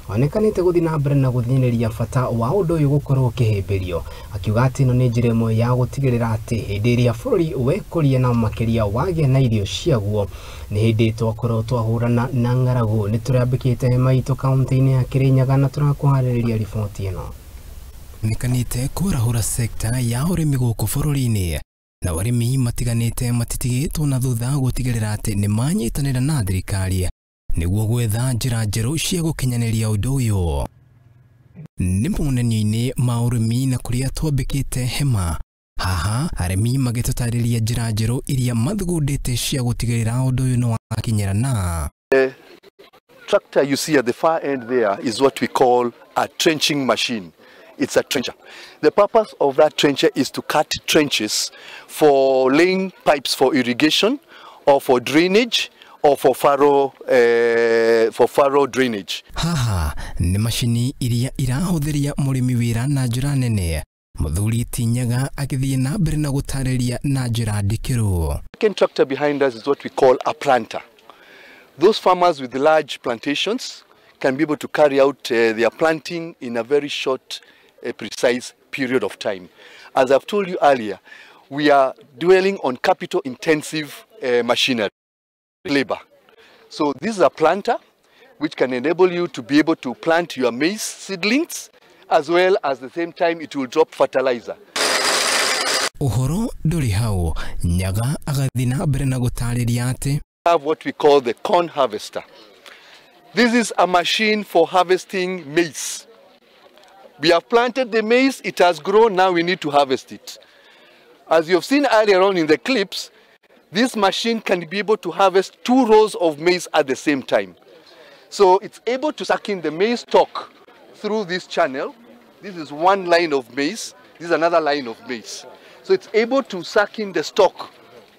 onekanite guthii na mbere na gukinyaniria bata wa undu uyu gukorwo ukihimbirio akiuga ati ino ni njira imwe ya gutigirira ati hindi iria bururi wekuria na makilia wagia na irio ciaguo ni hindi twakorwo twahurana na ng'aragu ni turambikite hema itu kauntaini ya Kirinyaga na turakuhaririria riboti ino nikanite kurahura sekta ya urimi guku bururi-ini na arimi matiganite matitigitwo na thutha gutigirira ati ni manyitanira na thirikari niguo gwetha njira njeru cia gukinyaniria undu uyu ni monanio-ini ma urimi na kuria twambikite hema haha arimi magitutariria njira njeru iria mathugundite cia gutigirira undu uyu no wakinyira na tractor you see at the far end there is what we call a trenching machine. It's a trencher. The purpose of that trencher is to cut trenches for laying pipes for irrigation or for drainage or for furrow drainage. Haha ni mashini iria irahuthiria murimi wira na njira nene muthuri tinyaga agithie na mbere na gutariria na njira ndikiru. The second tractor behind us is what we call a planter. Those farmers with large plantations can be able to carry out their planting in a very short precise period of time. As I've told you earlier, we are dwelling on capital intensive machinery, labor. So this is a planter which can enable you to be able to plant your maize seedlings as well as the same time it will drop fertilizer. Uhoro nduri hau nyaga agathi na mbere na gutariria ati have what we call the corn harvester. This is a machine for harvesting maize. We have planted the maize, it has grown, now we need to harvest it. As you have seen earlier on in the clips, this machine can be able to harvest 2 rows of maize at the same time. So it's able to suck in the maize stalk through this channel. This is one line of maize, this is another line of maize. So it's able to suck in the stalk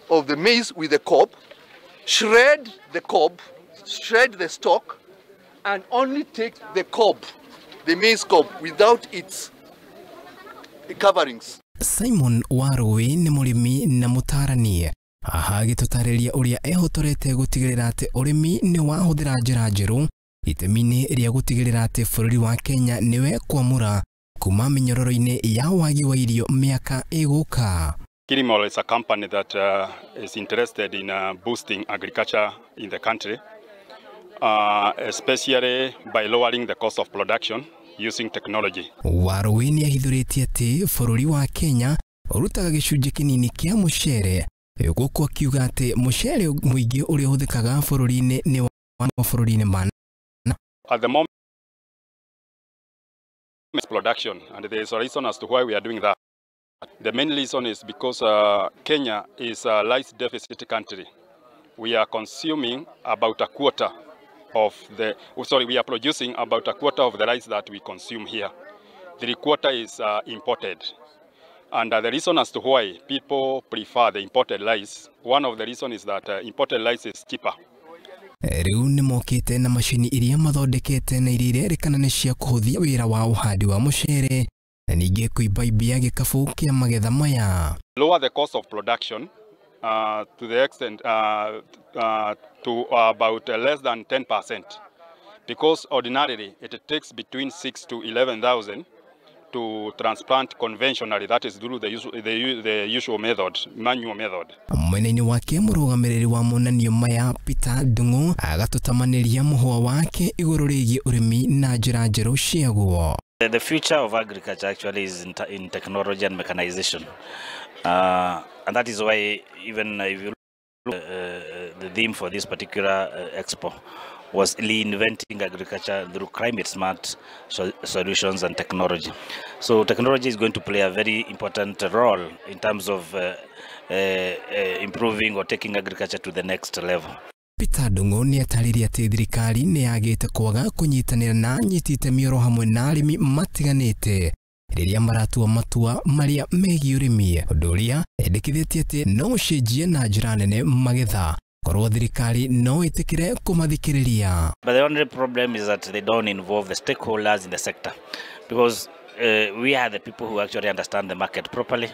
of the maize with the cob, shred the cob, shred the stalk, and only take the cob, the maize cob, without its coverings. Simon Waruwi ni murimi na mutarani aha gitutariria uria ehotorete gutigirira ati urimi ni wahuthira njira njeru itemini ria gutigirira ati bururi wa Kenya niwe kwamura kuma minyororo-ini ya wagi wa irio miaka iguka. Kiiriu is a company that is interested in boosting agriculture in the country, especially by lowering the cost of production using technology. Waruwi ni ahithuritie ati bururi wa Kenya urutaga gicunji kinini kia mucere guku akiuga ati mucere muingi uria uthikaga bururi-ini ni wa bururi-ini mana. At the moment production, and there is a reason as to why we are doing that. The main reason is because Kenya is a rice deficit country. We are consuming about a quarter of the, we are producing about a quarter of the rice that we consume here. 3/4 is imported. And the reason as to why people prefer the imported rice, one of the reasons is that imported rice is cheaper. Riu ni mokite na mashini iria mathondekete na iria irerikana ni cia kuhuthia wira wa uhandi wa mucere na ningi kuimbaimbia gikabu kia magetha maya. Lower the cost of production to the extent to about less than 10%, because ordinarily it takes between 6,000 to 11,000 to transplant conventionally, that is through the usual method, manual method. Mwena-ini wake murugamiriri wa monanio maya Peter Ndungu agatutamaniria muhwa wake iguru rigie urimi na njira njeru ciaguo. The future of agriculture actually is in technology and mechanization, and that is why even if you look the theme for this particular expo was reinventing agriculture through climate smart solutions and technology. So technology is going to play a very important role in terms of improving or taking agriculture to the next level. Peter Ndungu ni ataririe ati thirikari ni yagite kwaga kunyitanira na nyitite mioro hamwe na arimi matiganite riria maratua matua maria megie urimi undu uria endekithitie ati no cenjie na njira nene magetha korwo thirikari no itikire kumathikiriria. But the only problem is that they don't involve the stakeholders in the sector, because we are the people who actually understand the market properly,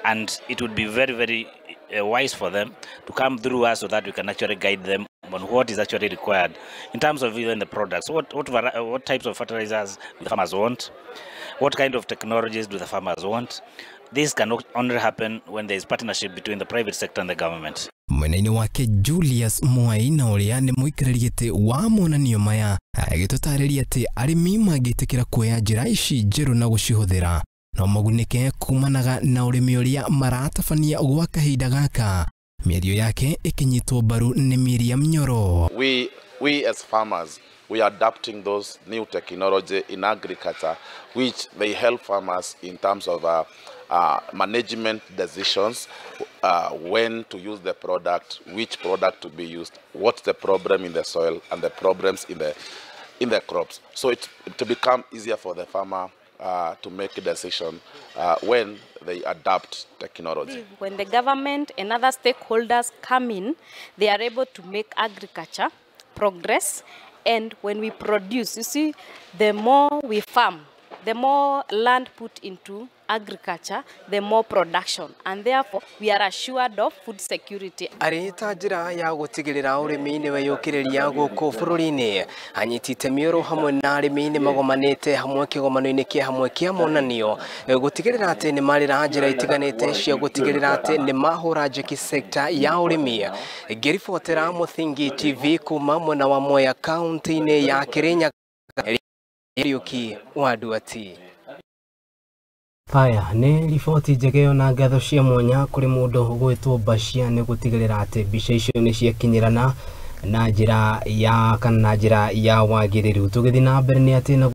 and it would be very, very wise for them to come through us so that we can actually guide them on what is actually required in terms of even the products. What types of fertilizers do the farmers want? What kind of technologies do the farmers want? This can only happen when there is partnership between the private sector and the government. Mwena-ini wake Julius Mwaina uria ni muikarĩri gĩtĩ wa monanio maya agĩtũtarĩria atĩ arĩmi mangĩtĩkĩra kuoya njĩra ici njerũ na gũcihũthĩra no magunĩke kumanaga na ũrĩmi ũrĩa maratabania gwa kahinda gaka. Mĩario yake ĩkĩnyitwo mbaru nĩ Miriam Nyoro. We as farmers, we are adapting those new technology in agriculture, which they help farmers in terms of management decisions, when to use the product, which product to be used, what's the problem in the soil, and the problems in the crops. So it to become easier for the farmer to make a decision when they adapt technology. When the government and other stakeholders come in, they are able to make agriculture progress. And when we produce, you see, the more we farm, the more land put into agriculture, the more production, and therefore we are assured of food security. Arita njira ya gutigirira urimi ni weyukiriria guku bururi-ini anyitite mioro hamwe na arimi ni magomanite hamwe kigomano-ini kia hamwe kia monanio gutigirira ati ni marira njira itiganite cia gutigirira ati ni mahura njeki sector ya urimi. Ngiribotera Muthingi TV kuma mwena wa Mwea kauntaini ya Kirinyaga Yuki Waduati. Haya nĩ riboti njegeo na ngatho cia mwanya kũrĩ mũndũ gwĩtwo Bashia nĩ gũtigĩrĩra atĩ mbica icio nĩ ciakinyĩrana na njĩra ya wagĩrĩru. Tũgĩthiĩ na mbere nĩ atĩ